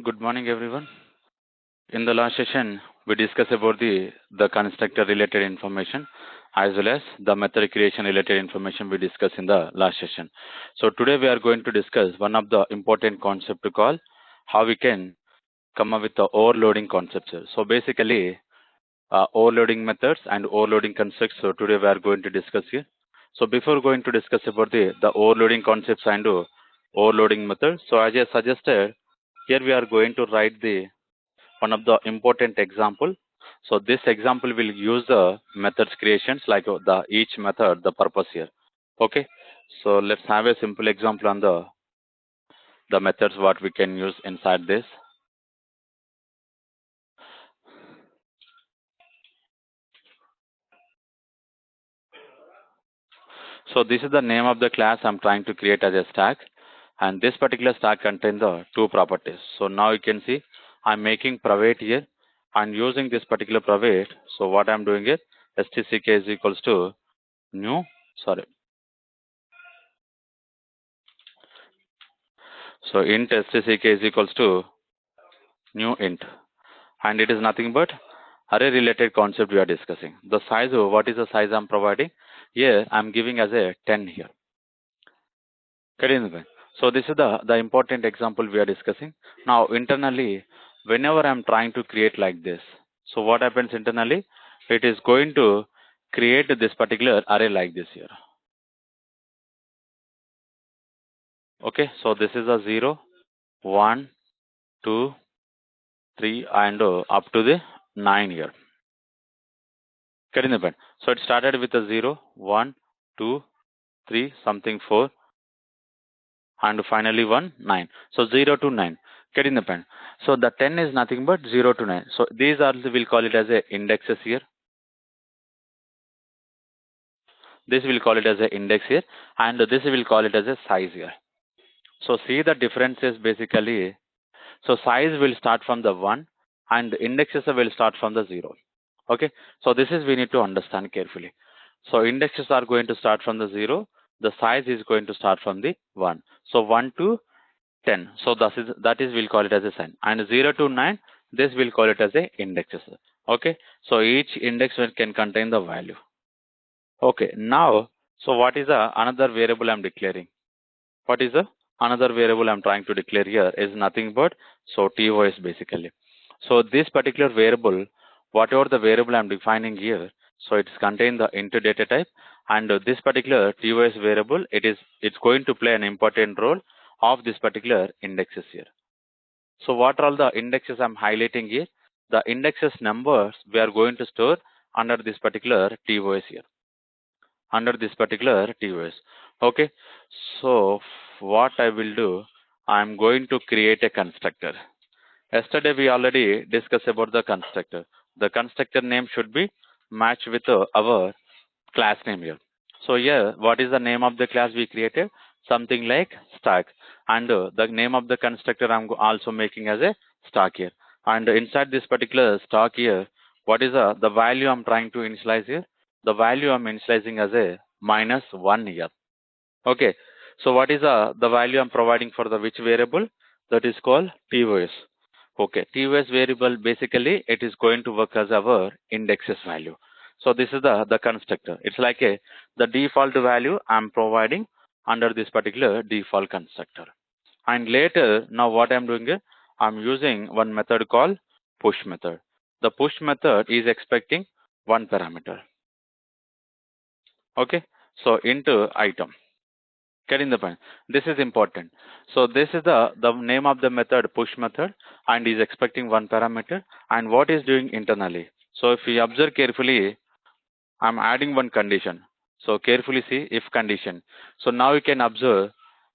Good morning, everyone. In the last session, we discussed about the constructor related information as well as the method creation related information we discussed in the last session. So today we are going to discuss one of the important concept to call how we can come up with the overloading concepts. So basically, overloading methods and overloading constructs. So today we are going to discuss here. So before going to discuss about the overloading concepts and overloading methods, so as I suggested, here we are going to write the one of the important example. So this example will use the methods creations like the each method, the purpose here. Okay. So let's have a simple example on the methods what we can use inside this. So this is the name of the class I'm trying to create as a stack, and this particular stack contains the two properties. So now you can see I'm making private here and using this particular private. So what I'm doing is stck is equals to new, sorry. So int stck is equals to new int, and it is nothing but array related concept we are discussing. The size, what is the size I'm providing? Here I'm giving as a 10 here. So this is the important example we are discussing. Now internally, whenever I'm trying to create like this, so what happens internally? It is going to create this particular array like this here. Okay, so this is a 0, 1, 2, 3, and up to the 9 here. So it started with a 0, 1, 2, 3, something 4, and finally 1, 9. So 0 to 9. Getting the pen. So the 10 is nothing but 0 to 9. So these are, we'll call it as a indexes here. This will call it as a index here, and this will call it as a size here. So see the difference is basically, so size will start from the 1 and the indexes will start from the 0. Okay, so this is we need to understand carefully. So indexes are going to start from the 0, the size is going to start from the 1. So 1 to 10, so that is we'll call it as a sign, and 0 to 9, this will call it as a indexes. Okay, so each index can contain the value. Okay, now, so what is another variable I'm declaring? What is another variable I'm trying to declare here is nothing but, so TOS basically. So this particular variable, whatever the variable I'm defining here, so it's contain the int data type, and this particular TOS variable, it's going to play an important role of this particular indexes here. So what are all the indexes I'm highlighting here? The indexes numbers we are going to store under this particular TOS here. Under this particular TOS. Okay. So what I will do, I'm going to create a constructor. Yesterday we already discussed about the constructor. The constructor name should be matched with our class name here. So here, what is the name of the class we created? Something like stack. And the name of the constructor I'm also making as a stack here. And inside this particular stack here, what is the value I'm trying to initialize here? The value I'm initializing as a -1 here. Okay. So what is the value I'm providing for the which variable? That is called TOS. Okay, TOS variable basically it is going to work as our indexes value. So this is the constructor. It's like the default value I'm providing under this particular default constructor. And later, now what I'm doing is I'm using one method called push method. The push method is expecting one parameter. Okay, so into item. Getting the point. This is important. So this is the name of the method, push method, and is expecting one parameter, and what is doing internally. So if you observe carefully, I'm adding one condition. So carefully see if condition. So now you can observe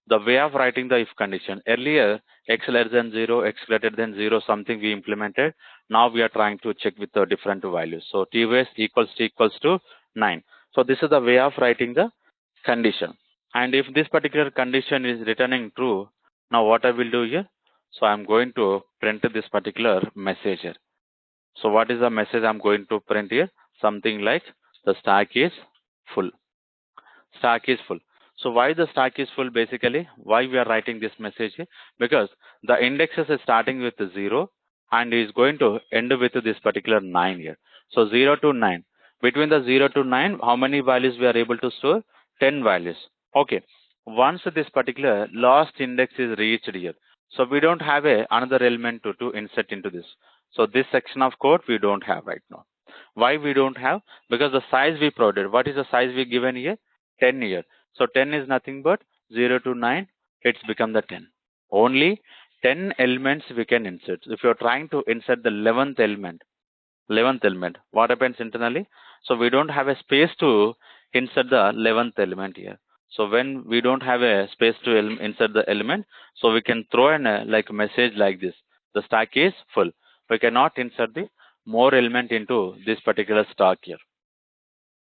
the way of writing the if condition. Earlier, x less than 0, x greater than 0, something we implemented. Now we are trying to check with the different values. So TOS equals to 9. So this is the way of writing the condition. And if this particular condition is returning true, now what I will do here? So I'm going to print this particular message here. So what is the message I'm going to print here? Something like the stack is full. Stack is full. So why the stack is full basically? Why we are writing this message here? Because the indexes is starting with 0 and is going to end with this particular 9 here. So 0 to 9. Between the 0 to 9, how many values we are able to store? 10 values. Okay. Once this particular last index is reached here, so we don't have another element to insert into this. So this section of code we don't have right now. Why we don't have? Because the size we provided. What is the size we given here? 10 here. So 10 is nothing but 0 to 9. It's become the 10. Only 10 elements we can insert. If you're trying to insert the 11th element, what happens internally? So we don't have a space to insert the 11th element here. So when we don't have a space to insert the element, so we can throw in a like message like this: the stack is full. We cannot insert the more element into this particular stack here.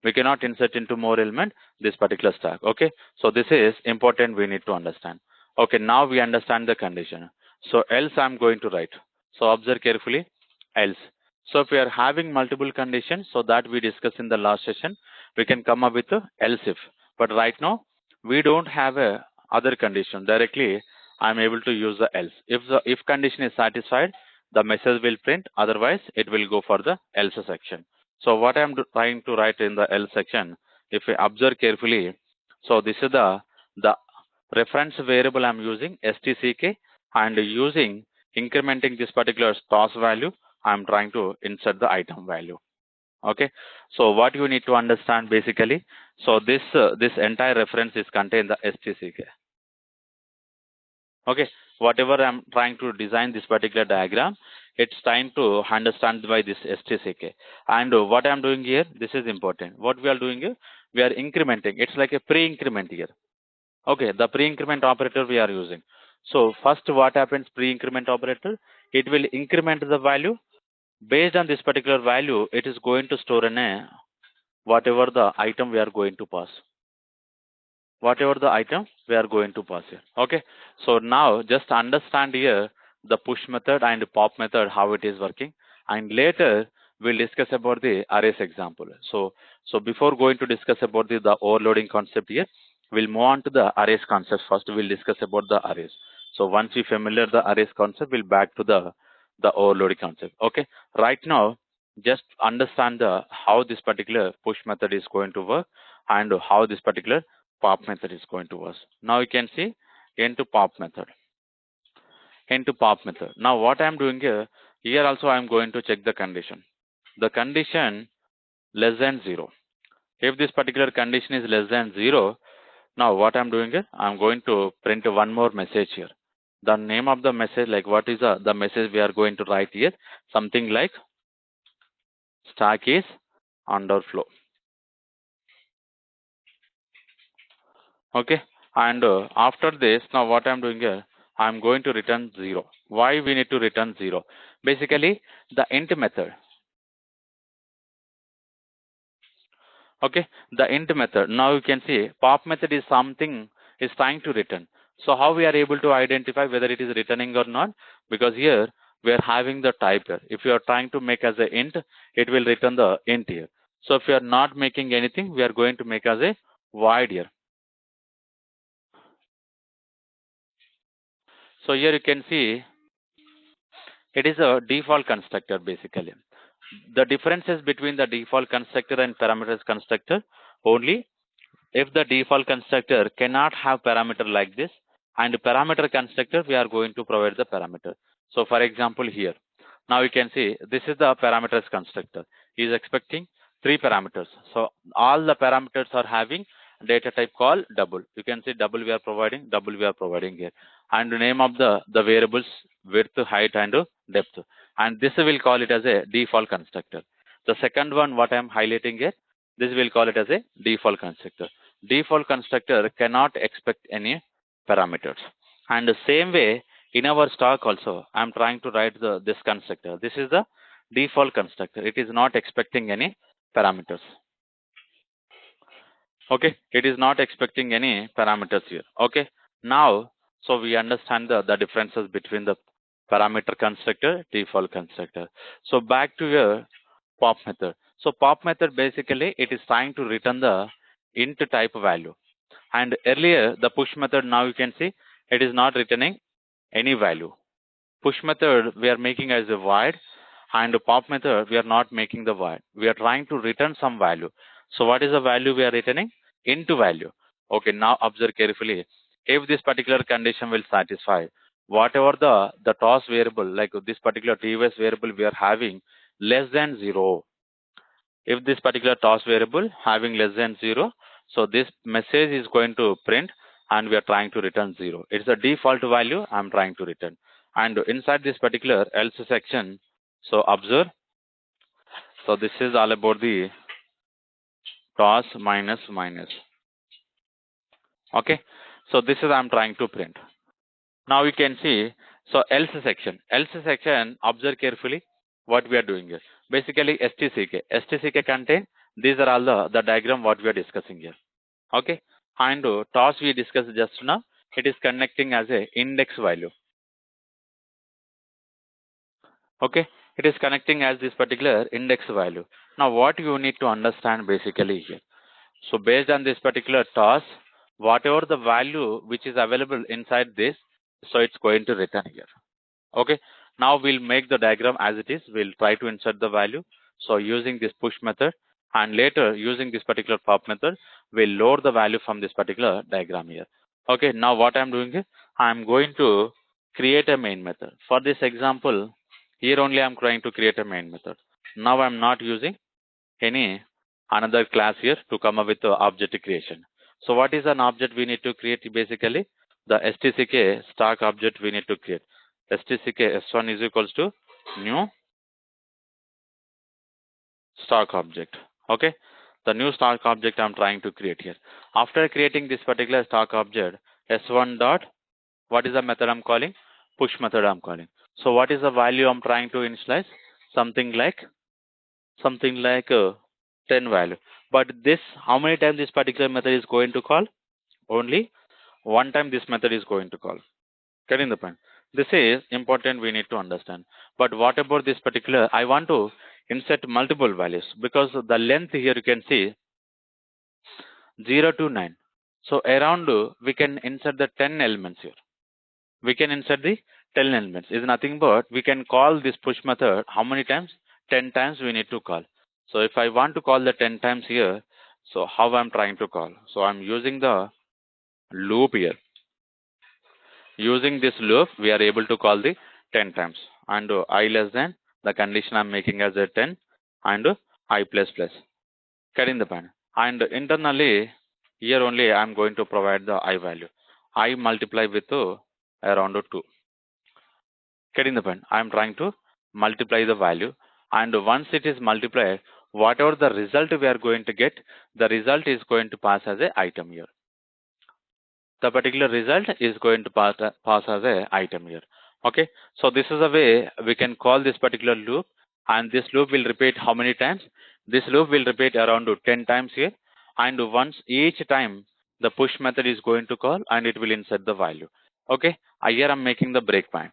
We cannot insert into more element this particular stack. Okay, so this is important, we need to understand. Okay, now we understand the condition. So else I'm going to write. So observe carefully, else. So if we are having multiple conditions, so that we discussed in the last session, we can come up with a else if. But right now we don't have a other condition. Directly I'm able to use the else. If the if condition is satisfied, the message will print, otherwise it will go for the else section. So what I'm trying to write in the else section, if we observe carefully, so this is the reference variable I'm using, stck, and using incrementing this particular toss value, I'm trying to insert the item value. Okay, so what you need to understand basically, so this entire reference is contained in the stck. Okay, whatever I'm trying to design this particular diagram, it's time to understand by this stck. And what I'm doing here, this is important. What we are doing here, we are incrementing. It's like a pre-increment here. Okay, the pre-increment operator we are using. So first what happens pre-increment operator? It will increment the value. Based on this particular value, it is going to store in a whatever the item we are going to pass. Whatever the item we are going to pass here. Okay, so now just understand here the push method and pop method, how it is working, and later we'll discuss about the arrays example. So before going to discuss about the overloading concept here, we'll move on to the arrays concept. First we'll discuss about the arrays. So once we familiar the arrays concept, we'll back to the overloading concept. Okay, right now just understand the how this particular push method is going to work and how this particular pop method is going to work. Now you can see into pop method. Into pop method. Now what I am doing here also I am going to check the condition. The condition less than 0. If this particular condition is less than 0, now what I am doing I am going to print one more message here. The name of the message, like what is the message we are going to write here? Something like stack is underflow. Okay, and after this, now what I'm doing here, I'm going to return 0. Why we need to return 0? Basically the int method. Okay, the int method, now you can see pop method is something is trying to return. So how we are able to identify whether it is returning or not? Because here we are having the type here. If you are trying to make as a int, it will return the int here. So if you are not making anything, we are going to make as a void here. So here you can see it is a default constructor basically. The differences between the default constructor and parameters constructor only if the default constructor cannot have parameter like this, and parameter constructor we are going to provide the parameter. So for example here, now you can see this is the parameters constructor. He is expecting 3 parameters. So all the parameters are having data type called double. You can see double we are providing here. And the name of the variables width, height and depth. And this will call it as a default constructor. The second one what I am highlighting here, this will call it as a default constructor. Default constructor cannot expect any parameters. And the same way in our stock also, I am trying to write this constructor. This is the default constructor. It is not expecting any parameters. Okay, it is not expecting any parameters here. Okay, now so we understand the differences between the parameter constructor, default constructor. So back to your pop method. So pop method basically it is trying to return the int type value. And earlier, the push method, now you can see, it is not returning any value. Push method, we are making as a void, and pop method, we are not making the void. We are trying to return some value. So what is the value we are returning? Into value. Okay, now observe carefully. If this particular condition will satisfy, whatever the toss variable, like this particular TOS variable we are having less than 0, if this particular toss variable having less than 0, so this message is going to print and we are trying to return 0. It's a default value I'm trying to return. And inside this particular else section, so observe, so this is all about the toss minus minus. Okay, so this is I'm trying to print. Now you can see, so else section, observe carefully what we are doing here. Basically STCK contain, these are all the diagram what we are discussing here. Okay, and toss we discussed just now, it is connecting as a index value. Okay, it is connecting as this particular index value. Now what you need to understand basically here, so based on this particular toss, whatever the value which is available inside this, so it's going to return here. Okay, now we'll make the diagram as it is. We'll try to insert the value, so using this push method, and later using this particular pop method, we'll load the value from this particular diagram here. Okay, now what I'm doing is I'm going to create a main method. For this example, here only I'm trying to create a main method. Now I'm not using any another class here to come up with the object creation. So what is an object we need to create? Basically the stck stock object we need to create. Stck s1 is equals to new stock object. Okay, the new stock object I'm trying to create here. After creating this particular stock object, s1 dot, what is the method I'm calling? Push method I'm calling. So what is the value I'm trying to initialize? Something like 10 value. But this, how many times this particular method is going to call? Only one time this method is going to call. Getting the point? This is important, we need to understand. But what about this particular, I want to insert multiple values, because the length here you can see 0 to 9. So around we can insert the 10 elements here. We can insert the 10 elements. Is nothing but we can call this push method how many times? 10 times we need to call. So if I want to call the 10 times here, so how I'm trying to call? So I'm using the loop here. Using this loop, we are able to call the 10 times. And I less than, the condition I'm making as a 10, and I plus plus. Getting the point? And internally, here only I'm going to provide the I value. I multiply with around 2. Getting the point? I'm trying to multiply the value, and once it is multiplied, whatever the result we are going to get, the result is going to pass as a item here. The particular result is going to pass as a item here. Okay, so this is a way we can call this particular loop, and this loop will repeat how many times? This loop will repeat around 10 times here, and once each time the push method is going to call, and it will insert the value. Okay, here I'm making the breakpoint.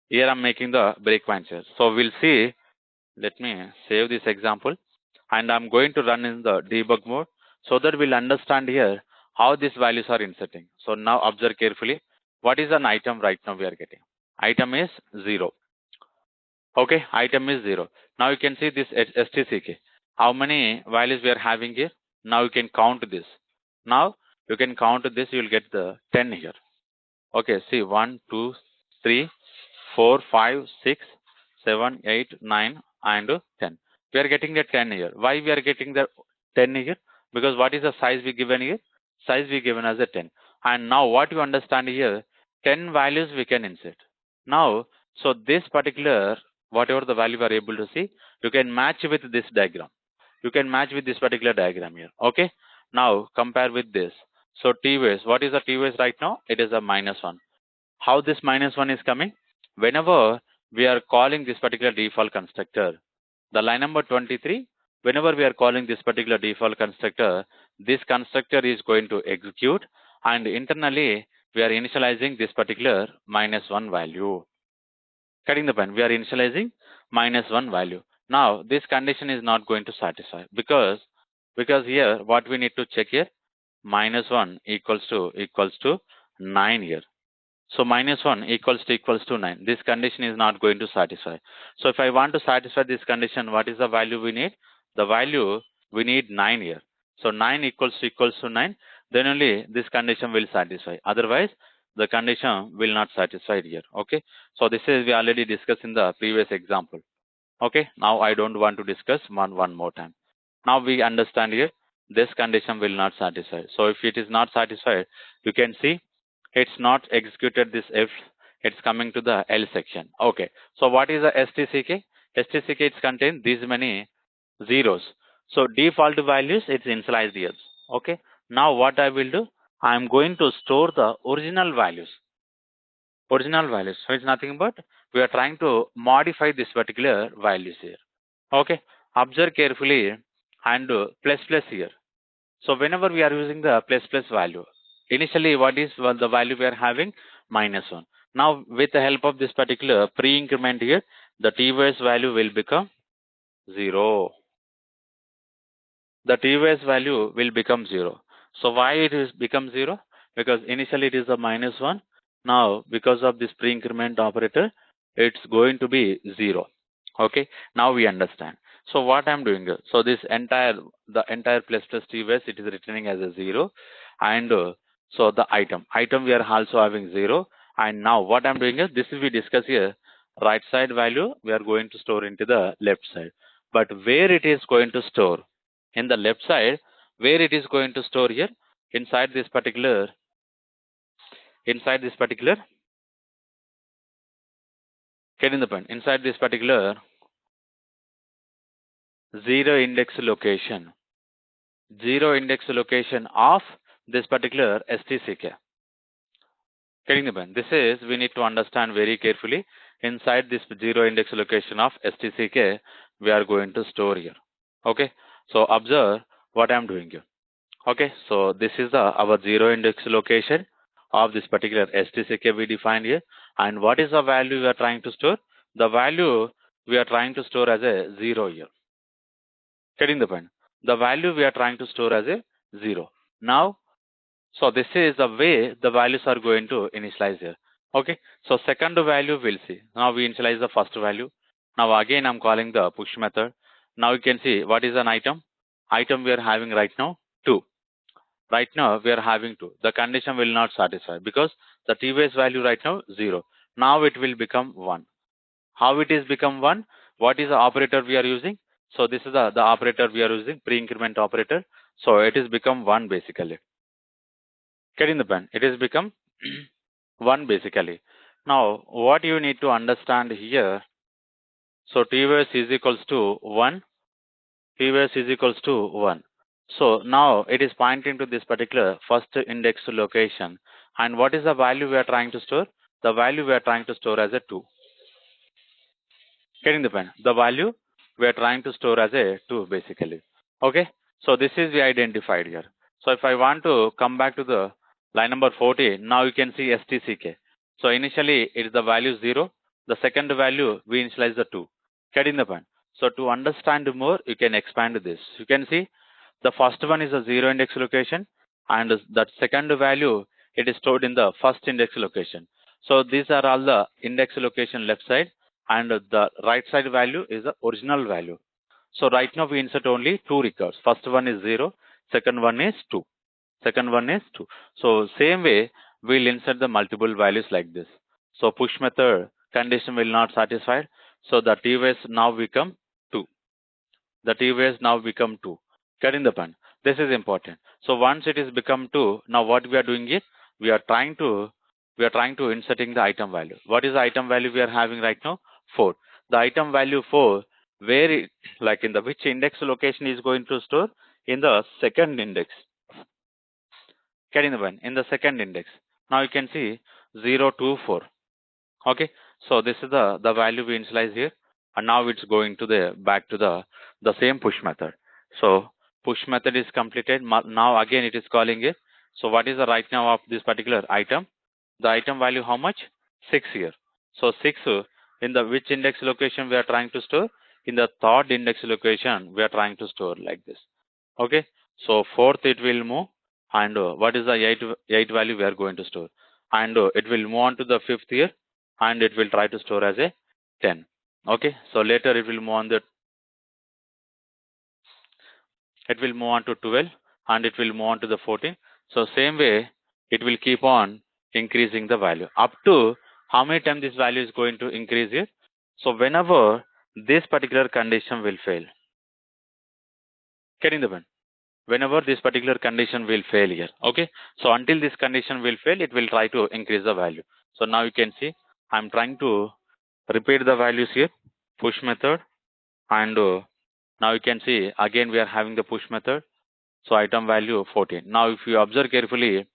Here I'm making the breakpoints here. So we'll see, let me save this example, and I'm going to run in the debug mode, so that we'll understand here how these values are inserting. So now observe carefully, what is an item right now we are getting? Item is 0. Okay, item is 0. Now you can see this stck. How many values we are having here? Now you can count this. Now you can count this, you will get the 10 here. Okay, see 1, 2, 3, 4, 5, 6, 7, 8, 9, and 10. We are getting the 10 here. Why we are getting the 10 here? Because what is the size we given here? Size we given as a 10. And now what you understand here, 10 values we can insert. Now, so this particular, whatever the value we are able to see, you can match with this diagram. You can match with this particular diagram here. Okay. Now compare with this. So TOS, what is the TOS right now? It is a -1. How this -1 is coming? Whenever we are calling this particular default constructor, the line number 23, whenever we are calling this particular default constructor, this constructor is going to execute, and internally we are initializing this particular -1 value. Cutting the point, we are initializing -1 value. Now this condition is not going to satisfy, because here what we need to check here, minus 1 equals to 9 here. So minus 1 equals to 9. This condition is not going to satisfy. So if I want to satisfy this condition, what is the value we need? The value we need 9 here. So 9 equals to 9, then only this condition will satisfy. Otherwise, the condition will not satisfy here. Okay. So this is we already discussed in the previous example. Okay. Now I don't want to discuss one more time. Now we understand here this condition will not satisfy. So if it is not satisfied, you can see it's not executed this if, it's coming to the else section. Okay. So what is the STCK? STCK it's contain these many zeros. So default values it's initialized here. Okay. Now what I will do? I am going to store the original values. Original values. So it's nothing but we are trying to modify this particular values here. Okay. Observe carefully and plus plus here. So whenever we are using the plus plus value, initially what is the value we are having? Minus 1. Now with the help of this particular pre-increment here, the TVS value will become 0. The TVS value will become 0. So why it is become 0? Because initially it is a minus 1. Now because of this pre-increment operator, it's going to be 0. Okay. Now we understand. So what I'm doing here? So this the entire plus plus TVS, it is returning as a 0. And so the item we are also having 0. And now what I'm doing is, this is we discuss here, right side value we are going to store into the left side. But where it is going to store? In the left side, where it is going to store here? Inside this particular getting the point, inside this particular zero index location of this particular STCK. Getting the point. This is we need to understand very carefully. Inside this zero index location of STCK, we are going to store here. Okay. So observe what I am doing here. Okay. So this is the our zero index location of this particular STCK we defined here. And what is the value we are trying to store? The value we are trying to store as a 0 here. Getting the point. The value we are trying to store as a 0. Now, so this is the way the values are going to initialize here. Okay. So second value we'll see. Now we initialize the first value. Now again I'm calling the push method. Now you can see what is an item. Item we are having right now 2. Right now we are having 2. The condition will not satisfy because the TVS value right now 0. Now it will become 1. How it is become 1? What is the operator we are using? So this is the operator we are using, pre-increment operator. So it is become 1 basically. Getting the pen. It has become 1 basically. Now what you need to understand here. So TVS is equals to 1. TVS is equals to 1. So now it is pointing to this particular first index location. And what is the value we are trying to store? The value we are trying to store as a 2. Getting the pen. The value we are trying to store as a 2 basically. Okay. So this is we identified here. So if I want to come back to the line number 14, now you can see STCK. So initially it is the value 0. The second value we initialize the 2. Getting the point. So to understand more, you can expand this. You can see the first one is a 0 index location, and that second value it is stored in the first index location. So these are all the index location left side, and the right side value is the original value. So right now we insert only 2 records. First one is 0, second one is 2. Second one is 2. So same way we'll insert the multiple values like this. So push method condition will not satisfy. So the TVS now become 2. The TVS now become 2. Getting the point. This is important. So once it is become 2, now what we are doing is we are trying to inserting the item value. What is the item value we are having right now? 4. The item value 4, where it, like in the which index location is going to store? In the second index. Getting the point. In the second index. Now you can see 0, 2, 4. Okay. So this is the value we initialize here, and now it's going to the back to the same push method. So push method is completed. Now again it is calling it. So what is the right now of this particular item? The item value how much? 6 here. So 6 in the which index location we are trying to store? In the third index location we are trying to store like this. Okay. So fourth it will move, and what is the 8 value we are going to store, and it will move on to the fifth here, and it will try to store as a 10. Okay, so later it will move on the, it will move on to 12, and it will move on to the 14. So same way it will keep on increasing the value up to how many times this value is going to increase here. So whenever this particular condition will fail, getting the point, whenever this particular condition will fail here. Okay, so until this condition will fail, it will try to increase the value. So now you can see I'm trying to repeat the values here, push method, and now you can see again we are having the push method. So item value 14. Now if you observe carefully,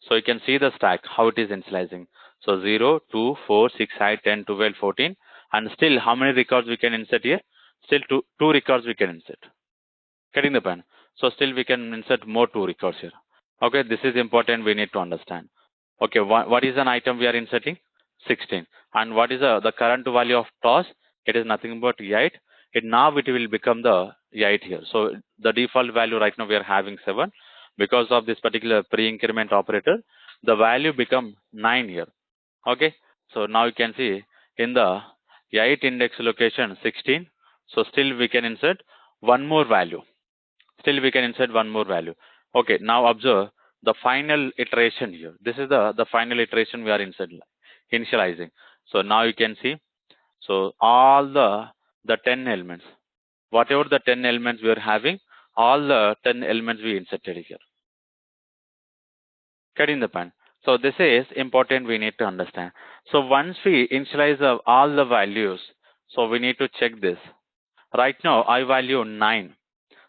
so you can see the stack how it is initializing. So 0, 2, 4, 6, 8, 10, 12, 14, and still how many records we can insert here? Still two records we can insert. Getting the pen. So still we can insert more 2 records here. Okay, this is important, we need to understand. Okay, what is an item we are inserting? 16. And what is the current value of toss? It is nothing but 8. Now it will become the 8 here. So the default value right now we are having 7. Because of this particular pre-increment operator, the value become 9 here. Okay, so now you can see in the 8 index location 16. So still we can insert one more value. Still we can insert one more value. Okay, now observe the final iteration here. This is the final iteration we are initializing. So now you can see, so all the 10 elements, whatever the 10 elements we are having, all the 10 elements we inserted here. Getting the point. So this is important, we need to understand. So once we initialize all the values, so we need to check this. Right now I value 9.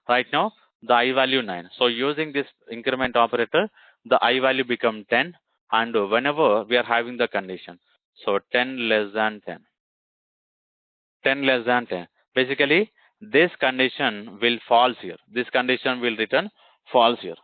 Right now the I value 9. So using this increment operator, the I value become 10, and whenever we are having the condition, so 10 less than 10, 10 less than 10, basically this condition will false here. This condition will return false here.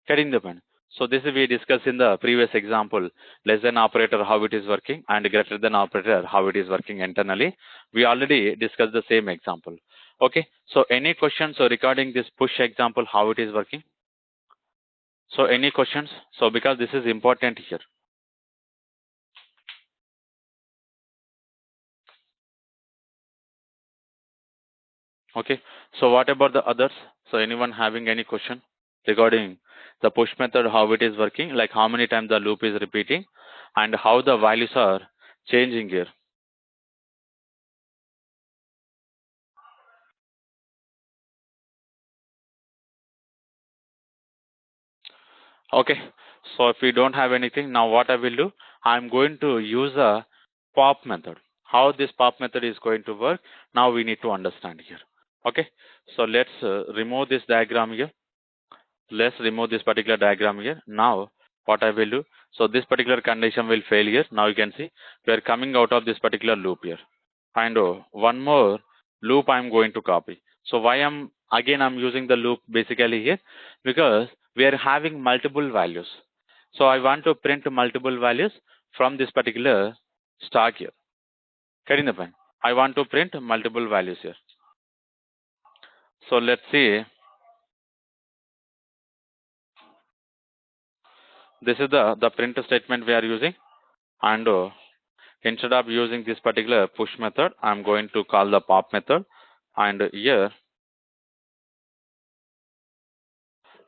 Getting the point. So this we discussed in the previous example, less than operator how it is working, and greater than operator how it is working internally. We already discussed the same example. Okay, so any questions regarding this push example, how it is working? So any questions? So because this is important here. Okay, so what about the others? So anyone having any question regarding the push method, how it is working, like how many times the loop is repeating, and how the values are changing here? Okay, so if we don't have anything, now what I will do, I'm going to use a pop method. How this pop method is going to work, now we need to understand here. Okay, so let's remove this diagram here. Let's remove this particular diagram here. Now what I will do, so this particular condition will fail here. Now you can see we are coming out of this particular loop here, and one more loop I'm going to copy. So why I'm using the loop basically here, because we are having multiple values. So I want to print multiple values from this particular stack here. Getting the point? I want to print multiple values here. So let's see. This is the print statement we are using, and instead of using this particular push method, I'm going to call the pop method, and here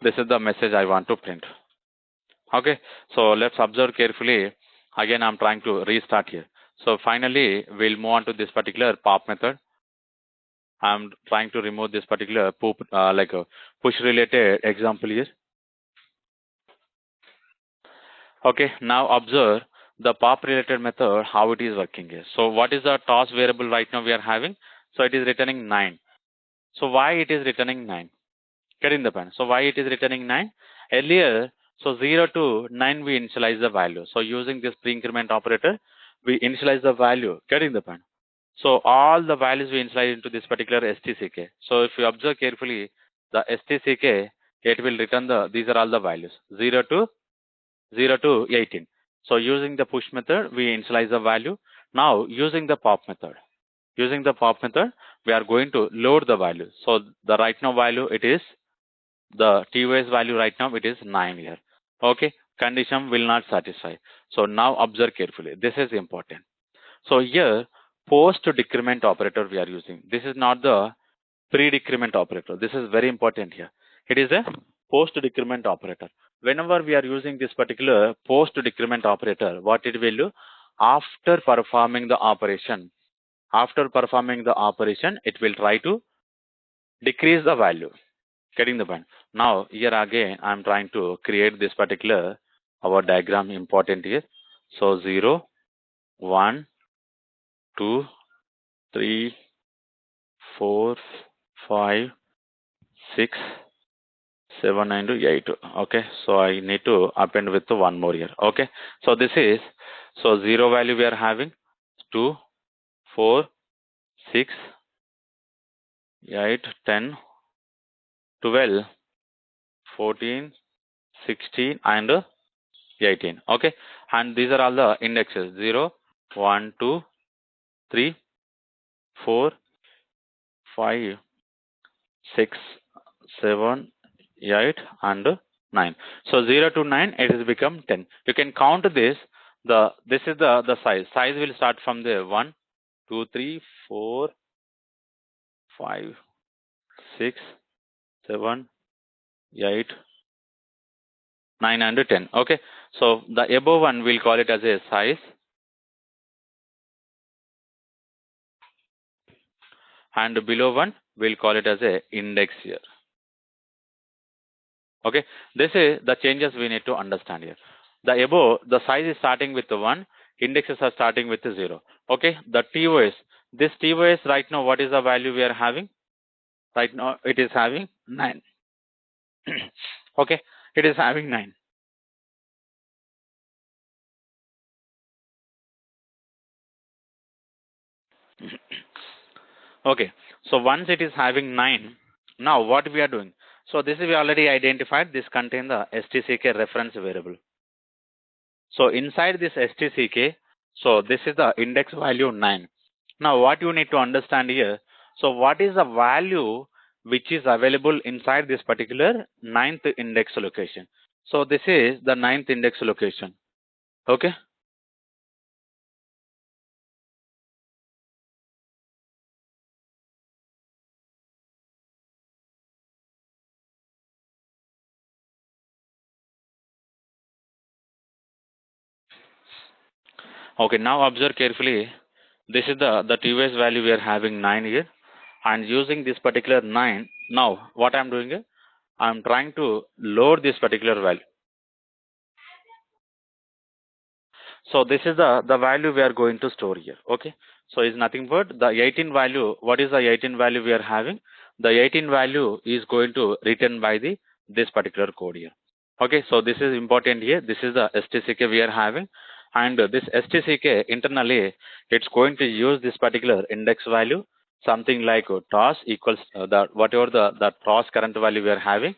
this is the message I want to print. Okay, so let's observe carefully. Again, I'm trying to restart here. So finally, we'll move on to this particular pop method. I'm trying to remove this particular push related example here. Okay, now observe the pop related method, how it is working here. So what is the toss variable right now we are having? So it is returning 9. So why it is returning 9? Getting the point. So why it is returning 9? Earlier, so 0 to 9 we initialize the value. So using this pre-increment operator, we initialize the value. Getting the point. So all the values we initialize into this particular stck. So if you observe carefully, the stck, it will return these are all the values 0 to 18. So using the push method, we initialize the value. Now using the pop method, we are going to load the value. So the right now value it is The TOS value right now it is 9 here. Okay, condition will not satisfy. So now observe carefully. This is important. So here post decrement operator we are using. This is not the pre-decrement operator. This is very important here. It is a post decrement operator. Whenever we are using this particular post decrement operator, what it will do? After performing the operation, it will try to decrease the value. Getting the point? Now here again I'm trying to create this particular our diagram important here. So 0, 1, 2, 3, 4, 5, 6, 7, 9 to 8. Okay, so I need to append with one more here. Okay, so this is, so 0 value we are having 2, 4, 6, 8, 10, 12, 14, 16 and 18. Okay, and these are all the indexes 0, 1, 2, 3, 4, 5, 6, 7, 8 and 9. So 0 to 9 it has become 10. You can count this. This is the size. Size will start from the 1, 2, 3, 4, 5, 6, 7, 8, 9 and 10. Okay. So the above one we'll call it as a size, and below one we'll call it as a index here. Okay, this is the changes we need to understand here. The above, the size is starting with the 1, indexes are starting with the 0. Okay, the TOS, this TOS right now, what is the value we are having? Right now, it is having 9. Okay, it is having 9. Okay, so once it is having 9, now what we are doing? So this is we already identified, this contain the STCK reference variable. So inside this STCK, so this is the index value 9. Now what you need to understand here, so what is the value which is available inside this particular ninth index location? So this is the ninth index location. Okay. Okay, now observe carefully. This is the TOS value we are having 9 here, and using this particular 9, now what I'm doing is I'm trying to load this particular value. So this is the value we are going to store here. Okay. So is nothing but the 18 value. What is the 18 value we are having? The 18 value is going to return by the this particular code here. Okay. So this is important here. This is the STCK we are having, and this STCK internally it's going to use this particular index value, something like toss equals the whatever the toss current value we are having.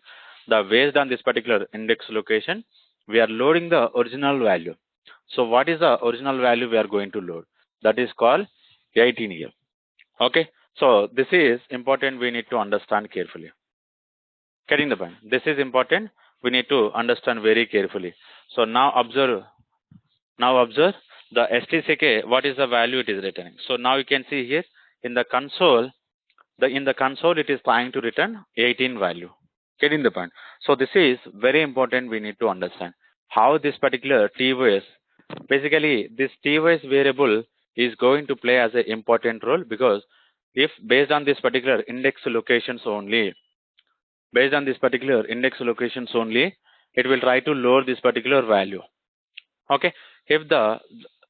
The based on this particular index location, we are loading the original value. So what is the original value we are going to load? That is called 18 here. Okay. So this is important. We need to understand carefully. Getting the point? This is important. We need to understand very carefully. So now observe. Now observe the STCK. What is the value it is returning? So now you can see here in the console. In the console it is trying to return 18 value. Getting the point? So this is very important. We need to understand how this particular TOS, basically this TOS variable is going to play as an important role, because if based on this particular index locations only, it will try to load this particular value. Okay, if the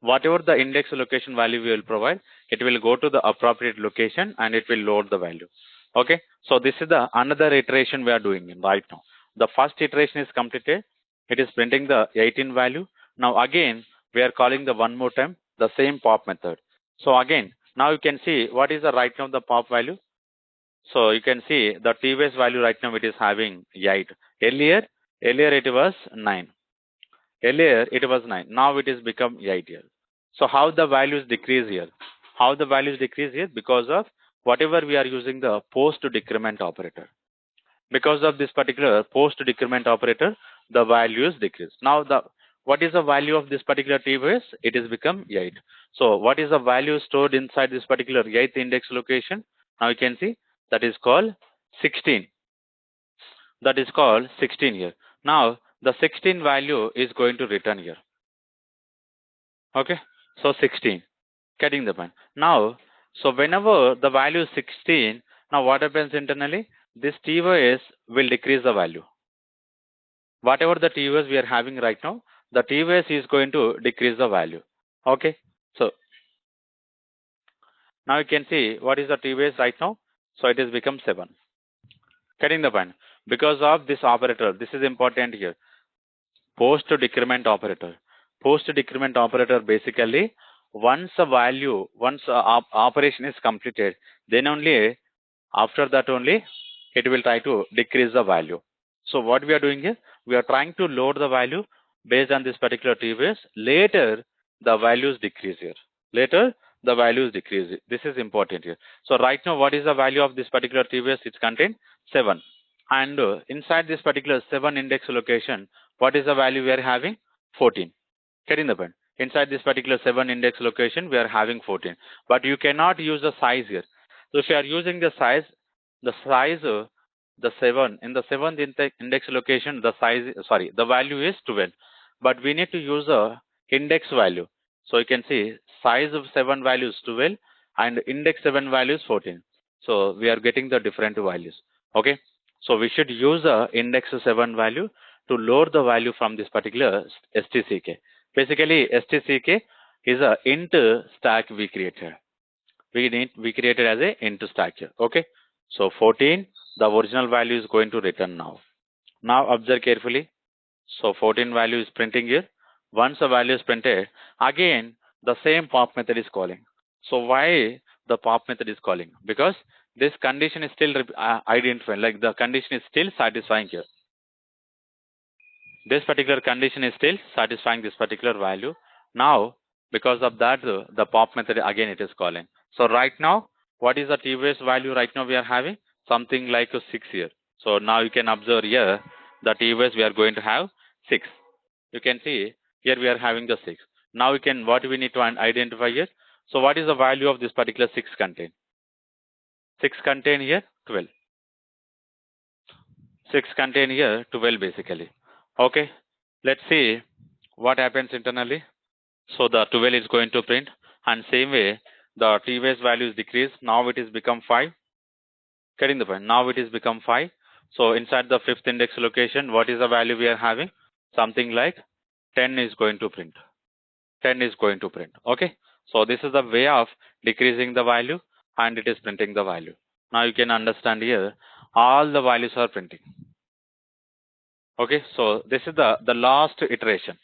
whatever the index location value we will provide, it will go to the appropriate location and it will load the value. Okay, so this is the another iteration we are doing right now. The first iteration is completed. It is printing the 18 value. Now again we are calling the one more time the same pop method. So again now you can see what is the right now the pop value. So you can see the TOS value right now it is having 8. Earlier it was 9. Earlier it was 9. Now it is become 8 here. So how the values decrease here? How the values decrease here? Because of whatever we are using the post decrement operator. Because of this particular post decrement operator, the value is decreased. Now what is the value of this particular TVS? It is become 8. So what is the value stored inside this particular 8th index location? Now you can see that is called 16. That is called 16 here. Now the 16 value is going to return here. Okay, so 16. Getting the point. Now, so whenever the value is 16, now what happens internally? This TVS will decrease the value. Whatever the TVS we are having right now, the TVS is going to decrease the value. Okay, so now you can see what is the TVS right now. So it has become 7. Getting the point. Because of this operator, this is important here. Post decrement operator. Post decrement operator basically once a value, once a operation is completed, then only after that only it will try to decrease the value. So what we are doing here, we are trying to load the value based on this particular TVS. Later the values decrease here. Later the values decrease. This is important here. So right now what is the value of this particular TVS? It's contained 7. And inside this particular 7 index location, what is the value we are having? 14. Getting the point. Inside this particular 7 index location, we are having 14. But you cannot use the size here. So if you are using the size, the 7, in the 7th index location, the size, sorry, the value is 12. But we need to use a index value. So you can see size of 7 value is 12 and index 7 value is 14. So we are getting the different values. Okay. So we should use a index 7 value to load the value from this particular STCK. Basically, STCK is a int stack we created. We created as a int stack here. Okay. So 14, the original value is going to return now. Now observe carefully. So 14 value is printing here. Once the value is printed, again the same pop method is calling. So why the pop method is calling? Because this condition is still identified, like the condition is still satisfying here. This particular condition is still satisfying this particular value. Now, because of that, the pop method again it is calling. So right now, what is the TVS value right now we are having? Something like a 6 here. So now you can observe here, the TVS we are going to have 6. You can see here we are having the 6. Now you can, what we need to identify here. So what is the value of this particular 6 contain? 6 contain here 12. 6 contain here 12 basically. Okay, let's see what happens internally. So the 12 is going to print, and same way the TVS value is decreased. Now it is become 5. Getting the point. Now it is become 5. So inside the 5th index location, what is the value we are having? Something like 10 is going to print. 10 is going to print. Okay. So this is the way of decreasing the value, and it is printing the value. Now you can understand here all the values are printing. Okay, so this is the last iteration.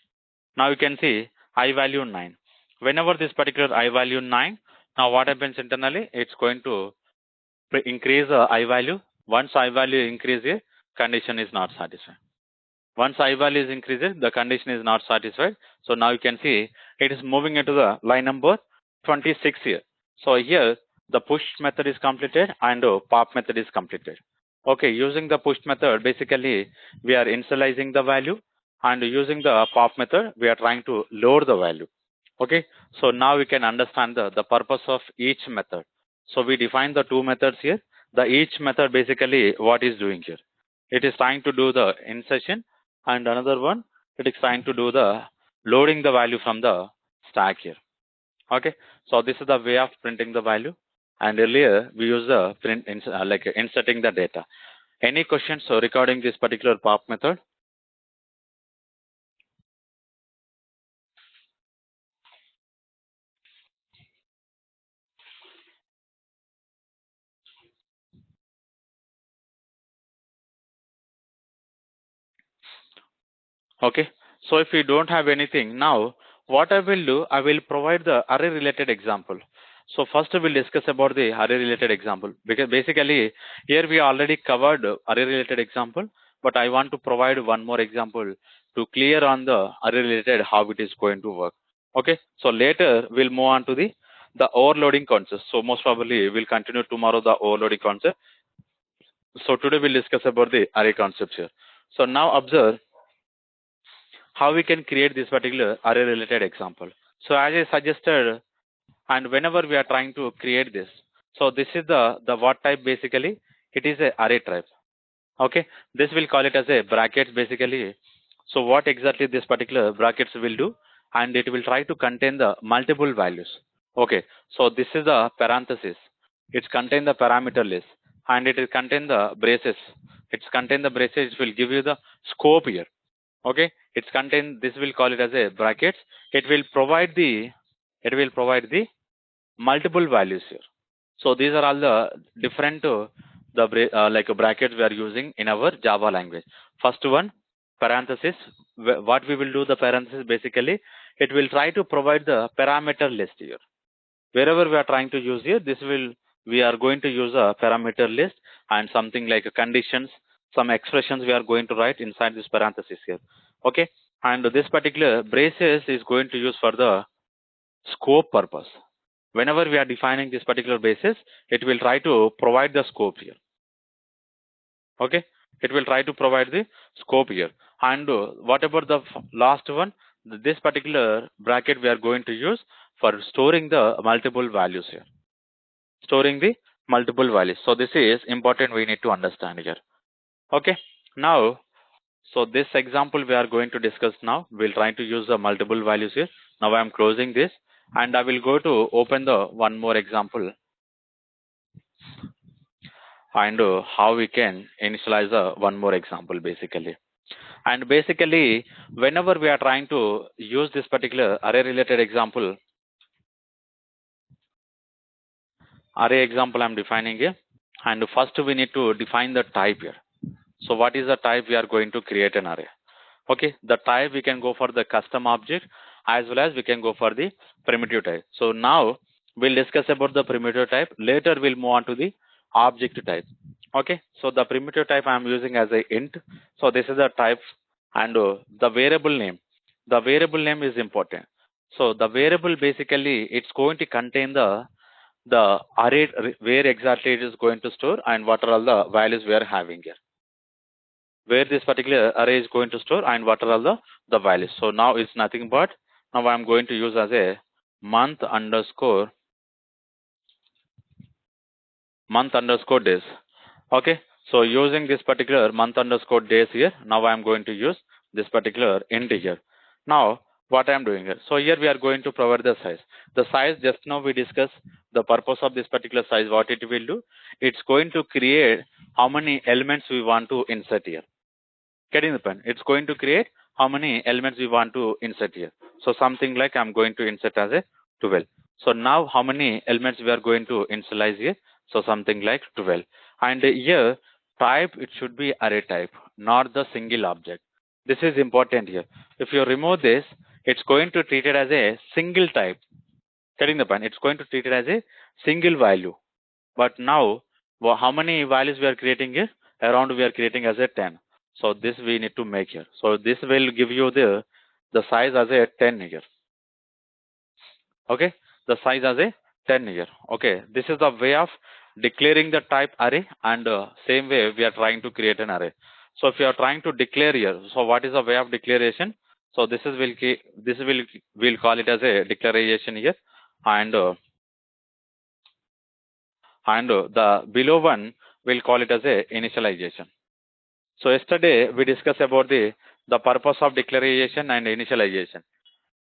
Now you can see I value 9. Whenever this particular I value 9, now what happens internally? It's going to increase the I value. Once I value increases, condition is not satisfied. Once I value is increases, the condition is not satisfied. So now you can see it is moving into the line number 26 here. So here the push method is completed and pop method is completed. Okay, using the push method, basically we are initializing the value, and using the pop method, we are trying to load the value. Okay, so now we can understand the purpose of each method. So we define the two methods here. The each method basically what is doing here? It is trying to do the insertion, and another one it is trying to do the loading the value from the stack here. Okay, so this is the way of printing the value, and earlier we use the print like inserting the data. Any questions regarding this particular pop method? Okay, so if we don't have anything now, what I will do, I will provide the array related example. So first we'll discuss about the array related example, because basically here we already covered array related example, but I want to provide one more example to clear on the array related how it is going to work. Okay, so later we'll move on to the overloading concept. So most probably we'll continue tomorrow the overloading concept. So today we'll discuss about the array concepts here. So now observe how we can create this particular array related example. So as I suggested, and whenever we are trying to create this, so this is the what type basically, it is a array type. Okay, this will call it as a brackets basically. So what exactly this particular brackets will do, and it will try to contain the multiple values. Okay, so this is the parenthesis, it's contain the parameter list, and it will contain the braces, it's contain the braces, it will give you the scope here. Okay, it's contain, this will call it as a brackets, it will provide the, it will provide the multiple values here. So these are all the different like brackets we are using in our Java language. First one, parenthesis. What we will do the parenthesis basically, it will try to provide the parameter list here. Wherever we are trying to use here, this will, we are going to use a parameter list and something like a conditions, some expressions we are going to write inside this parenthesis here. Okay, and this particular braces is going to use for the scope purpose. Whenever we are defining this particular basis, it will try to provide the scope here. Okay, it will try to provide the scope here. And what about the last one? This particular bracket we are going to use for storing the multiple values here. Storing the multiple values. So this is important, we need to understand here. Okay, now, so this example we are going to discuss now, we'll try to use the multiple values here. Now I am closing this and I will go to open the one more example and how we can initialize one more example basically. And basically, whenever we are trying to use this particular array related example, array example I'm defining here, and first we need to define the type here. So what is the type we are going to create an array? Okay, the type we can go for the custom object as well as we can go for the primitive type. So now we'll discuss about the primitive type. Later we'll move on to the object type. Okay, so the primitive type I'm using as a int. So this is the type, and the variable name. The variable name is important. So the variable basically it's going to contain the array where exactly it is going to store and what are all the values we are having here, where this particular array is going to store and what are all the values. So now it's nothing but, now I'm going to use as a month underscore days. Okay, so using this particular month underscore days here, now I'm going to use this particular int here. Now what I'm doing here, so here we are going to provide the size. The size, just now we discussed the purpose of this particular size, what it will do, it's going to create how many elements we want to insert here. Getting the point? It's going to create how many elements we want to insert here. So something like I'm going to insert as a 12. So now how many elements we are going to initialize here? So something like 12. And here type, it should be array type, not the single object. This is important here. If you remove this, it's going to treat it as a single type. Getting the point? It's going to treat it as a single value. But now, how many values we are creating here? Around we are creating as a 10. So this we need to make here. So this will give you the size as a 10 here. Okay, the size as a 10 here. Okay, this is the way of declaring the type array, and same way we are trying to create an array. So if you are trying to declare here, so what is the way of declaration? So this is we'll call it as a declaration here, and the below one we'll call it as a initialization. So yesterday we discussed about the purpose of declaration and initialization.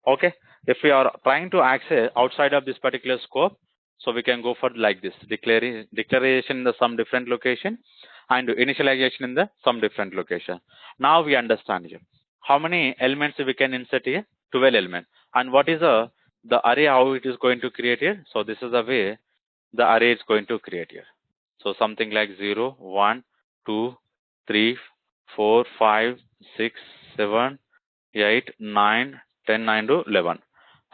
Okay, if we are trying to access outside of this particular scope, so we can go for like this, declaration in the some different location and initialization in the some different location. Now we understand here how many elements we can insert here. 12 elements. And what is the array, how it is going to create here? So this is the way the array is going to create here. So something like 0, 1, 2, 3, 4, 5, 6, 7, 8, 9, 10, 9 to 11.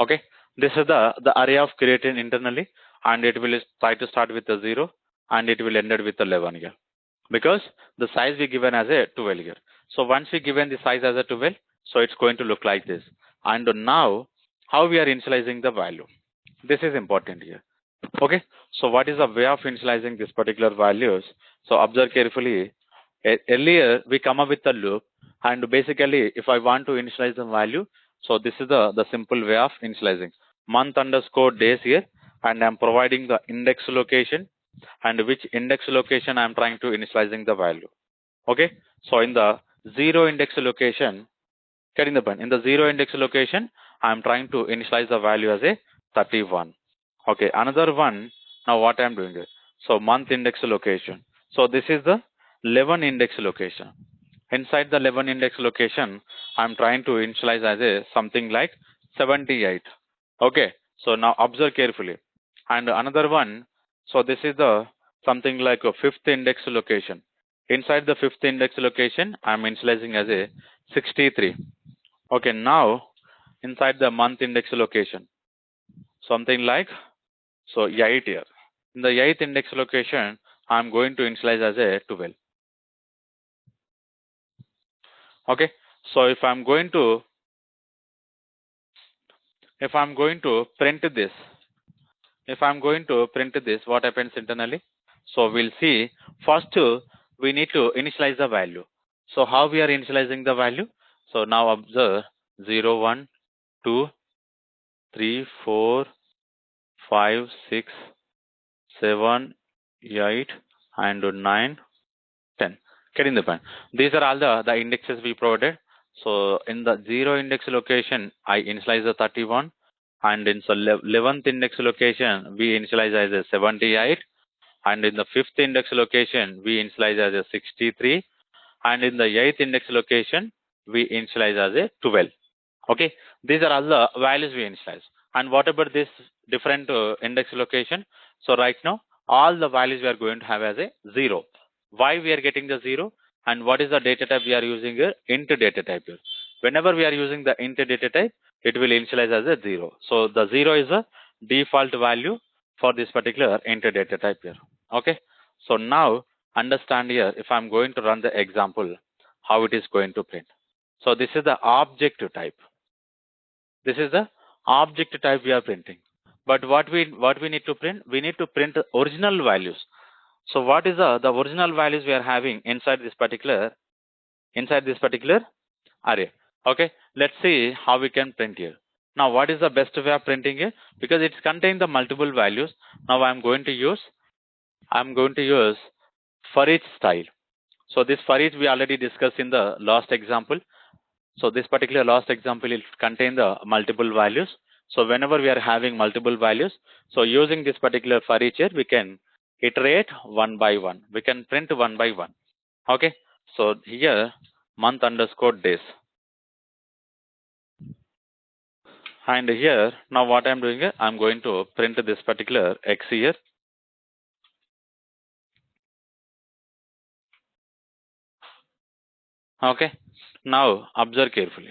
Okay, this is the array of created internally, and it will try to start with a 0 and it will end it with 11 here, because the size we given as a 12 here. So once we given the size as a 12, so it's going to look like this. And now how we are initializing the value, this is important here. Okay, so what is the way of initializing this particular values? So observe carefully. Earlier we come up with a loop, and basically if I want to initialize the value, so this is the simple way of initializing. Month underscore days here, and I'm providing the index location, and which index location I'm trying to initializing the value. Okay, so in the zero index location, getting the point. In the zero index location, I'm trying to initialize the value as a 31. Okay, another one. Now what I'm doing it. So month index location. So this is the 11 index location. Inside the 11 index location, I'm trying to initialize as a something like 78. Okay, so now observe carefully. And another one. So this is the something like a fifth index location. Inside the fifth index location, I'm initializing as a 63. Okay, now inside the month index location, something like so 8 here. In the 8th index location, I'm going to initialize as a 12. Okay, so if I'm going to print this, what happens internally? So we'll see. First, we need to initialize the value. So how we are initializing the value? So now observe 0, 1, 2, 3, 4, 5, 6, 7, 8, and 9, 10. Getting the point. These are all the indexes we provided. So in the 0 index location, I initialize the 31, and in the 11th index location, we initialize as a 78, and in the 5th index location, we initialize as a 63, and in the 8th index location, we initialize as a 12. Okay, these are all the values we initialize. And what about this different index location? So right now, all the values we are going to have as a 0. Why we are getting the 0? And what is the data type we are using here? Int data type here. Whenever we are using the int data type, it will initialize as a 0. So the 0 is a default value for this particular int data type here. Okay, so now understand here, if I'm going to run the example, how it is going to print. So this is the object type. This is the object type we are printing. But what we need to print? We need to print the original values. So what is the original values we are having inside this particular array? Okay, let's see how we can print here. Now what is the best way of printing it? Because it's contain the multiple values. Now I'm going to use for each style. So this for each we already discussed in the last example. So this particular last example will contain the multiple values. So whenever we are having multiple values, so using this particular for each here, we can iterate one by one. We can print one by one. Okay. So here month underscore days. And here now what I'm doing here, I'm going to print this particular X here. Okay. Now observe carefully.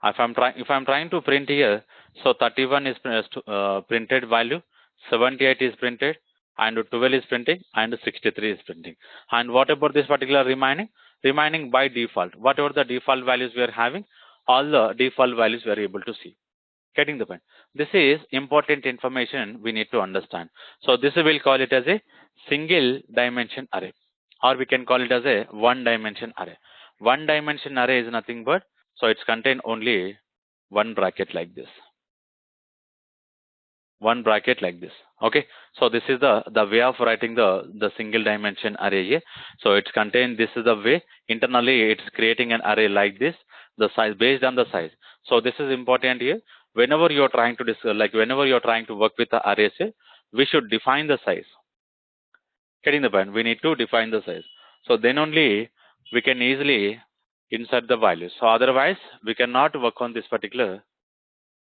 If I'm trying to print here, so 31 is printed value, 78 is printed, and 12 is printing, and 63 is printing. And what about this particular remaining? Remaining by default, whatever the default values we are having, all the default values we are able to see. Getting the point. This is important information we need to understand. So this will call it as a single dimension array, or we can call it as a one dimension array. One dimension array is nothing but, so it's contain only one bracket like this. One bracket like this. Okay, so this is the way of writing the single dimension array here. So it's contain, this is the way internally it's creating an array like this, the size based on the size. So this is important here. Whenever you're trying to whenever you're trying to work with the arrays here, we should define the size. Getting the point? We need to define the size. So then only we can easily insert the values. So otherwise we cannot work on this particular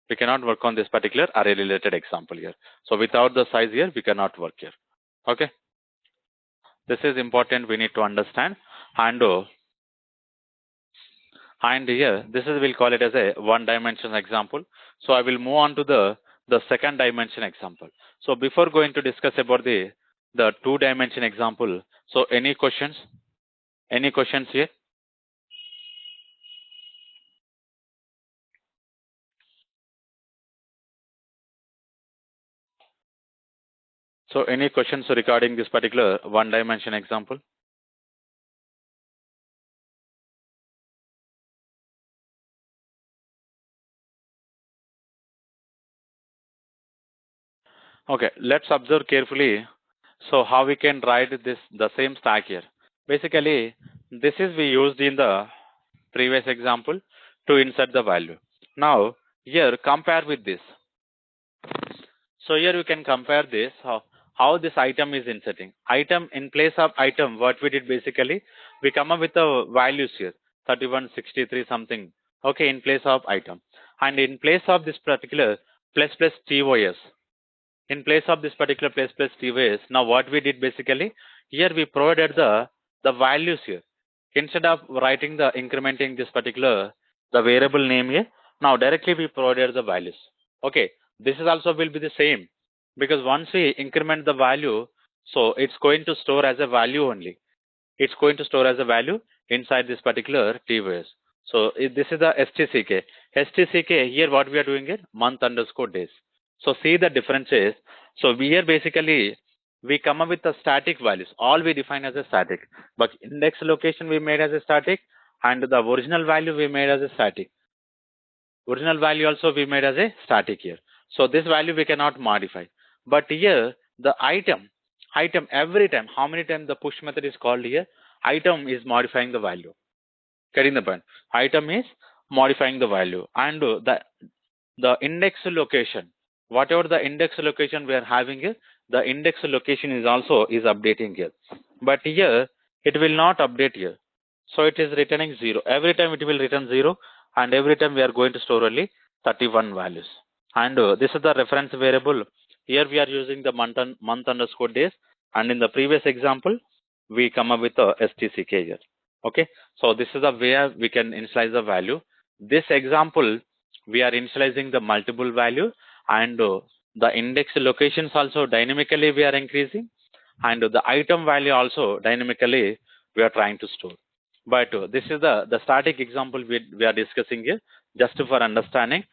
array related example here. So without the size here, we cannot work here. Okay, this is important, we need to understand. And here this is, we'll call it as a one dimension example. So I will move on to the second dimension example. So before going to discuss about the two dimension example, so any questions here? So any questions regarding this particular one dimension example? Okay, let's observe carefully. So how we can write this the same stack here. Basically, this is we used in the previous example to insert the value. Now here compare with this. So here you can compare this how this item is inserting. Item in place of item, what we did basically, we come up with the values here 31, 63 something. Okay, in place of item, and in place of this particular plus plus TOS, in place of this particular plus plus TOS, now what we did basically, here we provided the values here. Instead of writing the incrementing this particular the variable name here, now directly we provided the values. Okay, this is also will be the same, because once we increment the value, so it's going to store as a value only. It's going to store as a value inside this particular TOS. So this is the STCK. STCK here what we are doing it month underscore days. So see the differences. So we here basically we come up with the static values. All we define as a static, but index location we made as a static, and the original value we made as a static. Original value also we made as a static here. So this value we cannot modify. But here the item every time, how many times the push method is called here, item is modifying the value. Getting the point? Item is modifying the value, and the index location, whatever the index location we are having here, the index location is also is updating here. But here it will not update here. So it is returning 0. Every time it will return 0, and every time we are going to store only 31 values. And this is the reference variable. Here we are using the month underscore days, and in the previous example we come up with the STCK here. Okay, so this is the way we can initialize the value. This example we are initializing the multiple value, and the index locations also dynamically we are increasing, and the item value also dynamically we are trying to store. But this is the static example we are discussing here, just for understanding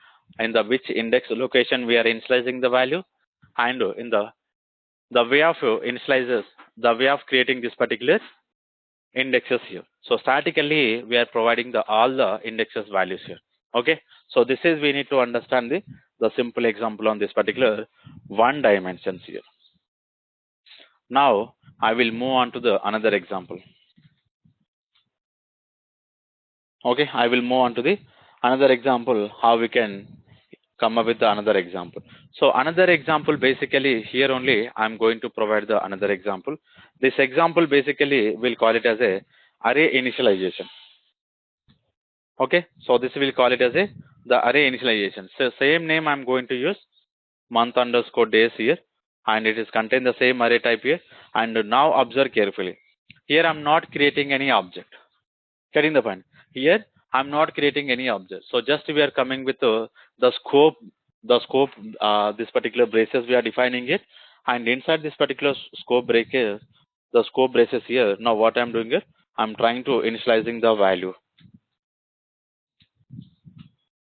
in the which index location we are initializing the value, and in the way of initializers, the way of creating this particular indexes here. So statically we are providing the all the indexes values here. Okay, so this is we need to understand the simple example on this particular one dimensions here. Now I will move on to the another example. Okay, I will move on to the another example, how we can come up with the another example. So another example, basically here only I'm going to provide the another example. This example basically we'll call it as a array initialization. Okay, so this will call it as a the array initialization. So same name I'm going to use, month underscore days here, and it is contain the same array type here. And now observe carefully. Here I'm not creating any object. Getting the point? Here I'm not creating any object. So just we are coming with the scope, this particular braces we are defining it, and inside this particular scope braces, the scope braces here. Now what I'm doing here, I'm trying to initializing the value.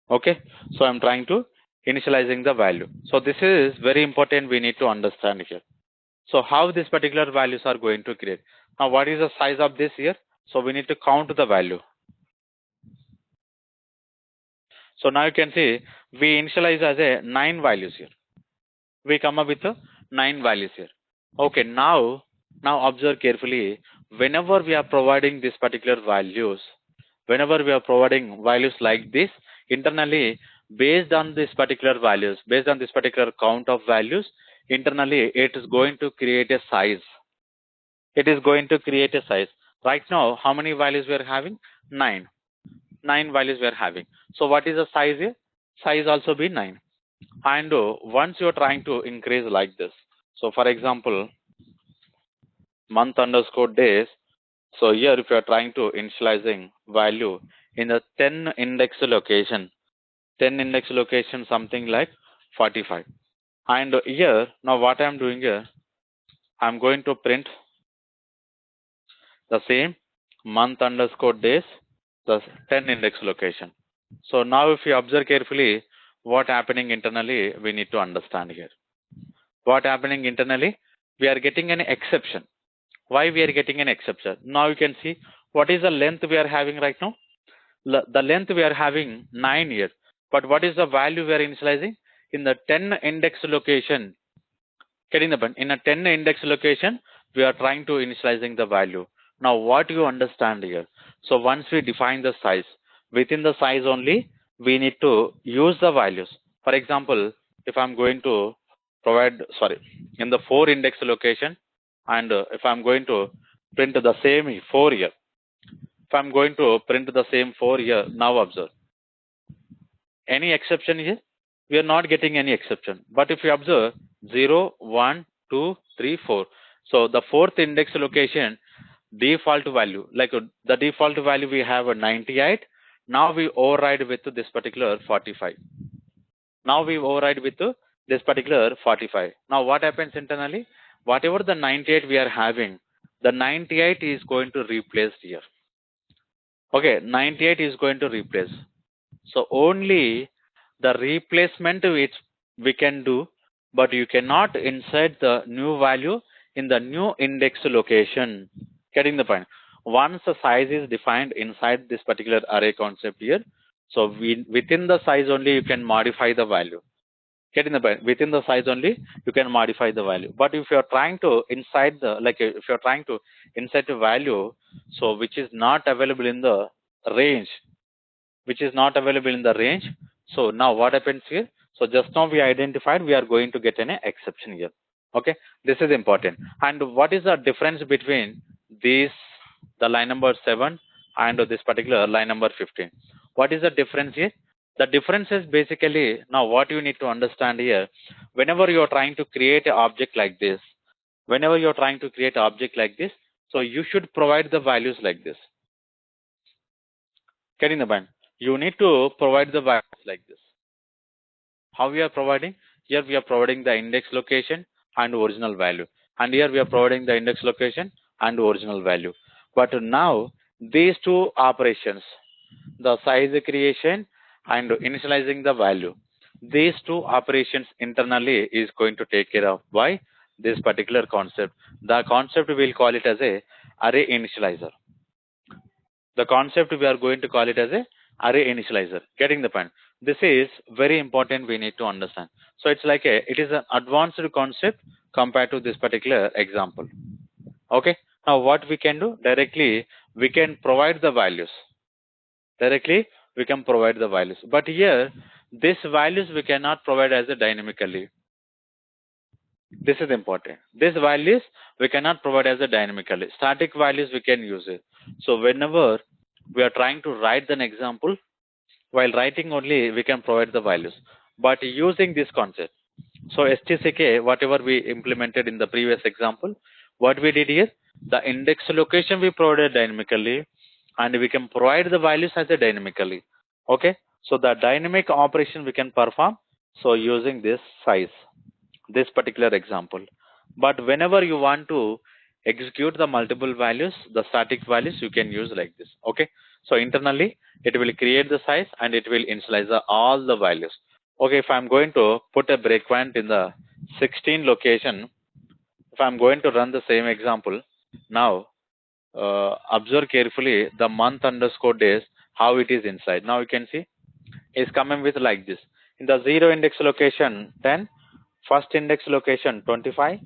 Okay, so I'm trying to initializing the value. So this is very important, we need to understand here. So how these particular values are going to create. Now what is the size of this here? So we need to count the value. So now you can see we initialize as a 9 values here. We come up with 9 values here. Okay, now observe carefully. Whenever we are providing these particular values, whenever we are providing values like this, internally based on this particular values, based on this particular count of values, internally it is going to create a size. It is going to create a size. Right now, how many values we are having? 9. 9 values we are having. So what is the size here? Size also be 9. And once you are trying to increase like this, so for example, month underscore days. So here if you are trying to initializing value in the 10 index location, 10 index location something like 45. And here now what I am doing here, I am going to print the same month underscore days, the 10 index location. So now if you observe carefully what happening internally, we need to understand here. What happening internally? we are getting an exception. Why we are getting an exception? Now you can see what is the length we are having right now. The length we are having 9 years, but what is the value we are initializing? In the 10 index location, getting the point, in a 10 index location we are trying to initializing the value. Now what you understand here? So once we define the size, within the size only we need to use the values. For example, if I'm going to provide, sorry, in the 4 index location, and if I'm going to print the same 4 year, if I'm going to print the same 4 year, now observe any exception here? We are not getting any exception. But if you observe 0, 1, 2, 3, 4. So the fourth index location default value, like the default value we have a 98. Now we override with this particular 45. Now we override with this particular 45. Now what happens internally? Whatever the 98 we are having, the 98 is going to replace here. Okay, 98 is going to replace. So only the replacement which we can do, but you cannot insert the new value in the new index location. Getting the point? Once the size is defined inside this particular array concept here, so within the size only you can modify the value. Getting the point? Within the size only you can modify the value. But if you are trying to inside the, like if you are trying to insert a value, so which is not available in the range, which is not available in the range. So now what happens here? So just now we identified we are going to get an exception here. Okay, this is important. And what is the difference between this, the line number 7 and this particular line number 15? What is the difference here? The difference is basically, now what you need to understand here, whenever you are trying to create an object like this, whenever you are trying to create an object like this, so you should provide the values like this. Getting the point? You need to provide the values like this. How we are providing? Here we are providing the index location and original value. And here we are providing the index location and original value. But now these two operations, the size creation and initializing the value, these two operations internally is going to take care of by this particular concept. The concept we'll call it as a array initializer. The concept we are going to call it as a array initializer. Getting the point? This is very important, we need to understand. So it's like it is an advanced concept compared to this particular example. Okay, now what we can do? Directly we can provide the values. Directly we can provide the values, but here these values we cannot provide as a dynamically. This is important. These values we cannot provide as a dynamically. Static values we can use it. So whenever we are trying to write an example, while writing only we can provide the values, but using this concept. So STCK, whatever we implemented in the previous example, what we did here, the index location we provided dynamically, and we can provide the values as a dynamically. Okay, so the dynamic operation we can perform, so using this size, this particular example. But whenever you want to execute the multiple values, the static values, you can use like this. Okay, so internally it will create the size and it will initialize all the values. Okay, if I'm going to put a breakpoint in the 16 location, if I'm going to run the same example, now observe carefully the month underscore days, how it is inside. Now you can see is coming with like this. In the 0 index location 10, first index location 25,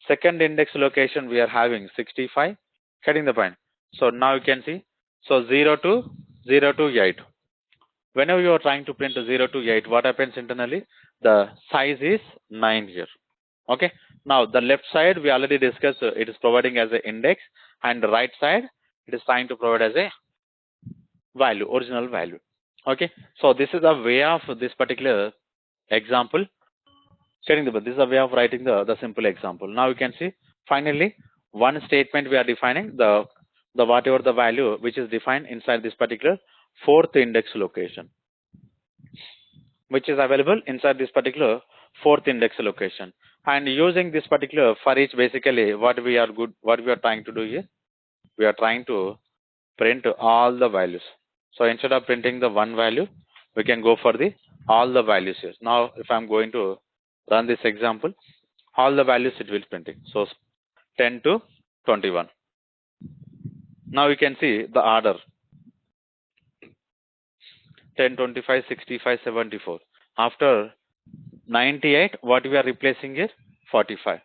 second index location we are having 65. Getting the point? So now you can see, so 0 to 8. Whenever you are trying to print 0 to 8, what happens internally? The size is 9 here. Okay, now the left side we already discussed, it is providing as an index, and the right side it is trying to provide as a value, original value. Okay, so this is a way of this particular example. This is a way of writing the simple example. Now you can see finally one statement we are defining the whatever the value which is defined inside this particular fourth index location, which is available inside this particular fourth index location. And using this particular for each, basically what we are trying to do here, we are trying to print all the values. So instead of printing the one value, we can go for the all the values here. Now if I'm going to run this example, all the values it will printing. So 10 to 21. Now you can see the order 10, 25, 65, 74. After 98, what we are replacing here? 45.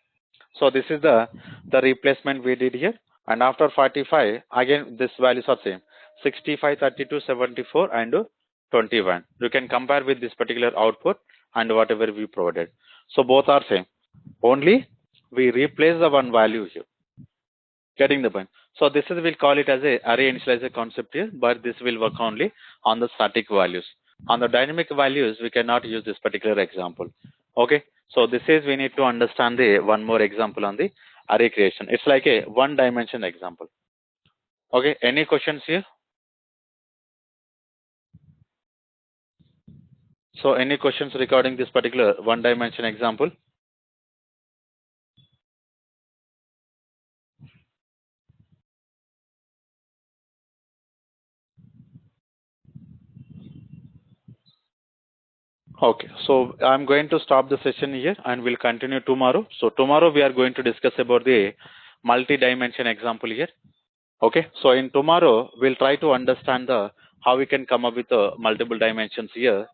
So this is the replacement we did here. And after 45, again this values are same. 65, 32, 74 and 21. You can compare with this particular output and whatever we provided. So both are same. Only we replace the one value here. Getting the point. So this is, we'll call it as a array initializer concept here, but this will work only on the static values. On the dynamic values, we cannot use this particular example. Okay. So this is, we need to understand the one more example on the array creation. It's like a one dimension example. Okay. Any questions here? So any questions regarding this particular one dimension example? Okay, so I'm going to stop the session here and we'll continue tomorrow. So tomorrow we are going to discuss about the multi-dimension example here. Okay, so in tomorrow we'll try to understand the how we can come up with multiple dimensions here.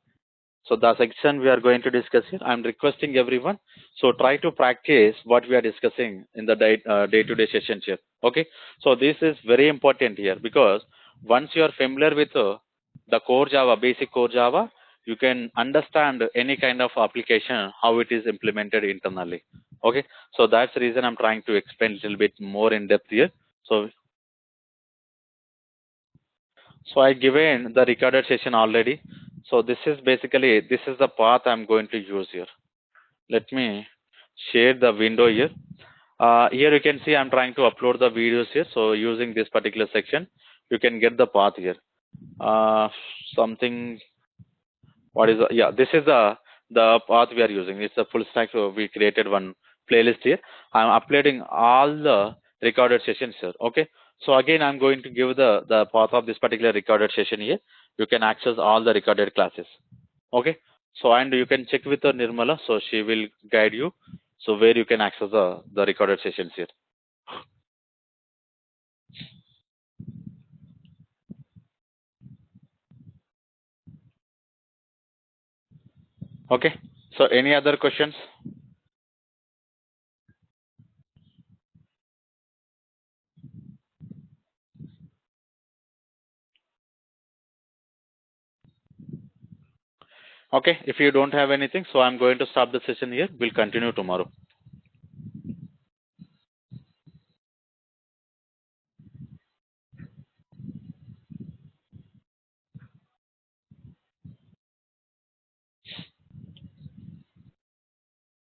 So the section we are going to discuss here, I'm requesting everyone, so try to practice what we are discussing in the day-to-day sessions here. Okay, so this is very important here because once you are familiar with the core Java, basic core Java, you can understand any kind of application, how it is implemented internally. Okay, so that's the reason I'm trying to explain a little bit more in depth here. So I given the recorded session already. So this is basically, this is the path I'm going to use here. Let me share the window here. Here you can see I'm trying to upload the videos here. So using this particular section, you can get the path here. Something, what is the, yeah, this is the path we are using. It's a full stack. So we created one playlist here. I'm uploading all the recorded sessions here. Okay. So again, I'm going to give the path of this particular recorded session here. You can access all the recorded classes. Okay. So and you can check with Nirmala. So she will guide you. So where you can access the recorded sessions here. Okay. So any other questions? Okay. If you don't have anything, so I'm going to stop the session here. We'll continue tomorrow.